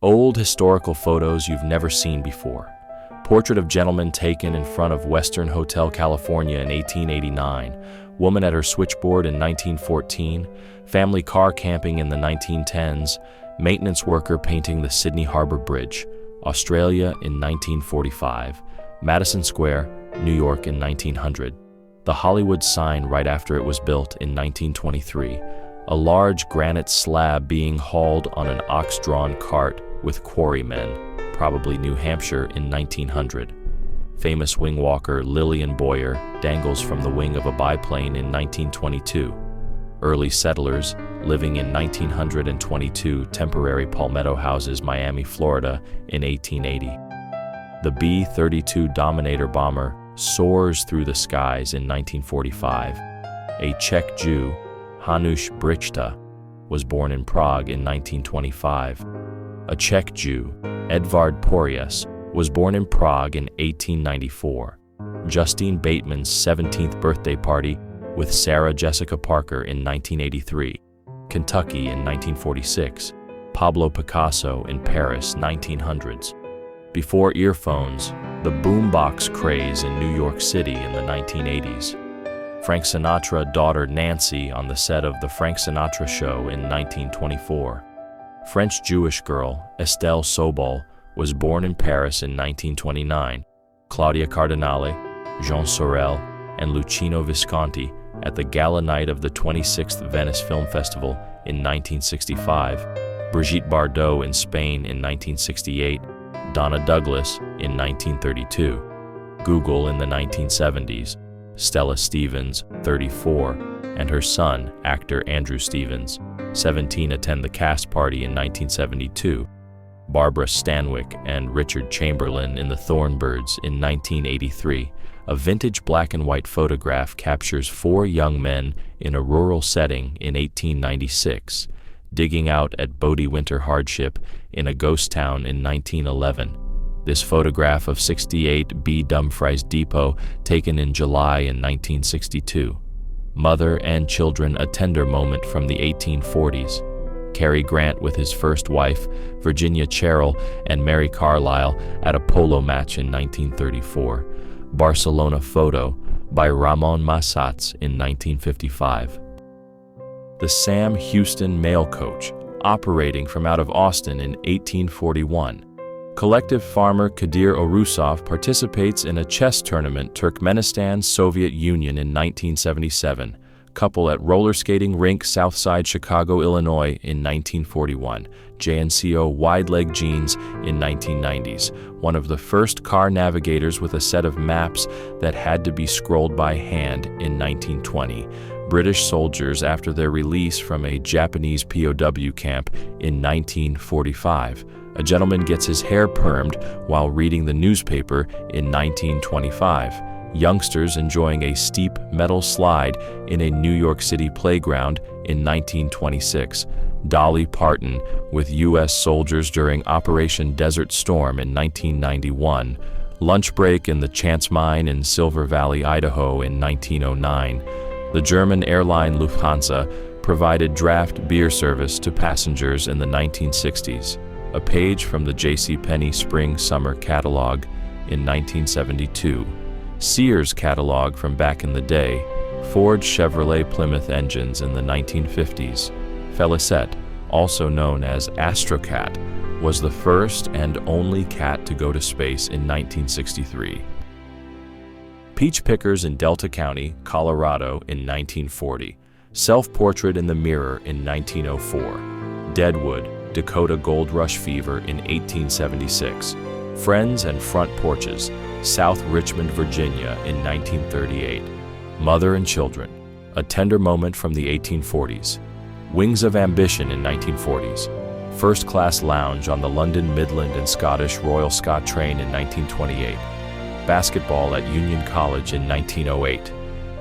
Old historical photos you've never seen before. Portrait of gentleman taken in front of Western Hotel, California in 1889. Woman at her switchboard in 1914. Family car camping in the 1910s. Maintenance worker painting the Sydney Harbor Bridge. Australia in 1945. Madison Square, New York in 1900. The Hollywood sign right after it was built in 1923. A large granite slab being hauled on an ox-drawn cart with quarrymen, probably New Hampshire in 1900. Famous wing walker Lillian Boyer dangles from the wing of a biplane in 1922. Early settlers living in 1922 temporary palmetto houses, Miami, Florida in 1880. The B-32 Dominator bomber soars through the skies in 1945. A Czech Jew, Hanush Brichta, was born in Prague in 1925. A Czech Jew, Edvard Porias, was born in Prague in 1894. Justine Bateman's 17th birthday party with Sarah Jessica Parker in 1983. Kentucky in 1946. Pablo Picasso in Paris, 1900s. Before earphones, the boombox craze in New York City in the 1980s. Frank Sinatra daughter Nancy on the set of The Frank Sinatra Show in 1924. French Jewish girl Estelle Sobol was born in Paris in 1929. Claudia Cardinale, Jean Sorel, and Luchino Visconti at the gala night of the 26th Venice Film Festival in 1965. Brigitte Bardot in Spain in 1968. Donna Douglas in 1932. Google in the 1970s. Stella Stevens, 34, and her son, actor Andrew Stevens, 17, attend the cast party in 1972. Barbara Stanwyck and Richard Chamberlain in The Thornbirds in 1983. A vintage black and white photograph captures 4 young men in a rural setting in 1896, digging out at Bodie Winter Hardship in a ghost town in 1911. This photograph of 68 B. Dumfries Depot, taken in July in 1962. Mother and children, a tender moment from the 1840s. Cary Grant with his first wife, Virginia Cheryl, and Mary Carlisle at a polo match in 1934. Barcelona photo by Ramon Massats in 1955. The Sam Houston Mail Coach, operating from out of Austin in 1841. Collective farmer Kadir Orusov participates in a chess tournament Turkmenistan, Soviet Union in 1977. Couple at roller skating rink Southside Chicago, Illinois in 1941. JNCO wide leg jeans in 1990s. One of the first car navigators with a set of maps that had to be scrolled by hand in 1920. British soldiers after their release from a Japanese POW camp in 1945. A gentleman gets his hair permed while reading the newspaper in 1925. Youngsters enjoying a steep metal slide in a New York City playground in 1926. Dolly Parton with U.S. soldiers during Operation Desert Storm in 1991. Lunch break in the Chance Mine in Silver Valley, Idaho in 1909. The German airline Lufthansa provided draft beer service to passengers in the 1960s. A page from the JCPenney Spring-Summer catalog in 1972. Sears catalog from back in the day. Ford Chevrolet Plymouth engines in the 1950s. Felicette, also known as Astrocat, was the first and only cat to go to space in 1963. Peach pickers in Delta County, Colorado in 1940. Self-portrait in the mirror in 1904. Deadwood, Dakota Gold Rush fever in 1876. Friends and front porches, South Richmond, Virginia in 1938. Mother and children, a tender moment from the 1840s. Wings of ambition in 1940s. First class lounge on the London Midland and Scottish Royal Scot train in 1928. Basketball at Union College in 1908.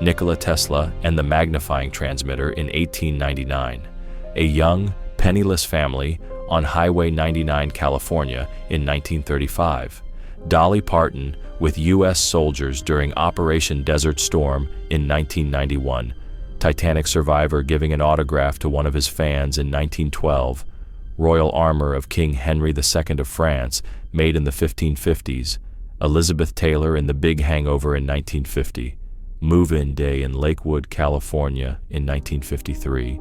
Nikola Tesla and the magnifying transmitter in 1899. A young, penniless family on Highway 99, California in 1935. Dolly Parton with U.S. soldiers during Operation Desert Storm in 1991. Titanic survivor giving an autograph to one of his fans in 1912. royal armor of King Henry II of France, made in the 1550s. Elizabeth Taylor in The Big Hangover in 1950. Move-In Day in Lakewood, California in 1953.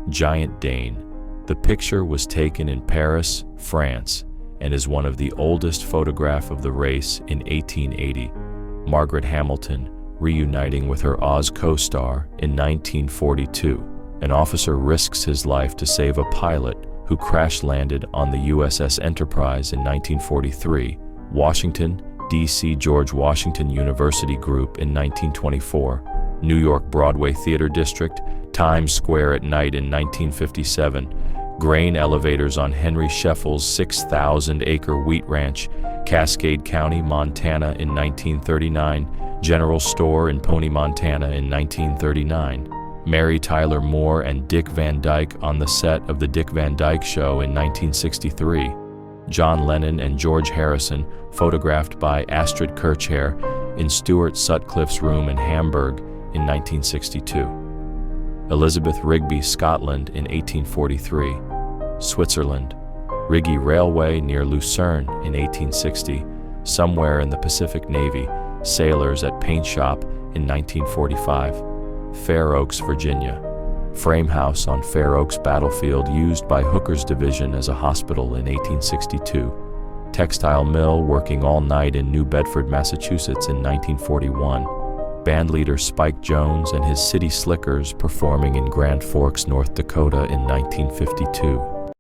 Giant Dane. The picture was taken in Paris, France, and is one of the oldest photographs of the race in 1880. Margaret Hamilton reuniting with her Oz co-star in 1942. An officer risks his life to save a pilot who crash-landed on the USS Enterprise in 1943. Washington, D.C. George Washington University Group in 1924. New York Broadway Theater District, Times Square at night in 1957. Grain elevators on Henry Scheffel's 6,000-acre wheat ranch, Cascade County, Montana in 1939. General Store in Pony, Montana in 1939. Mary Tyler Moore and Dick Van Dyke on the set of The Dick Van Dyke Show in 1963. John Lennon and George Harrison, photographed by Astrid Kirchherr in Stuart Sutcliffe's room in Hamburg in 1962. Elizabeth Rigby, Scotland in 1843. Switzerland, Rigi Railway near Lucerne in 1860. Somewhere in the Pacific Navy, sailors at paint shop in 1945. Fair Oaks, Virginia. Frame house on Fair Oaks battlefield used by Hooker's Division as a hospital in 1862. Textile mill working all night in New Bedford, Massachusetts in 1941. Bandleader Spike Jones and his City Slickers performing in Grand Forks, North Dakota in 1952.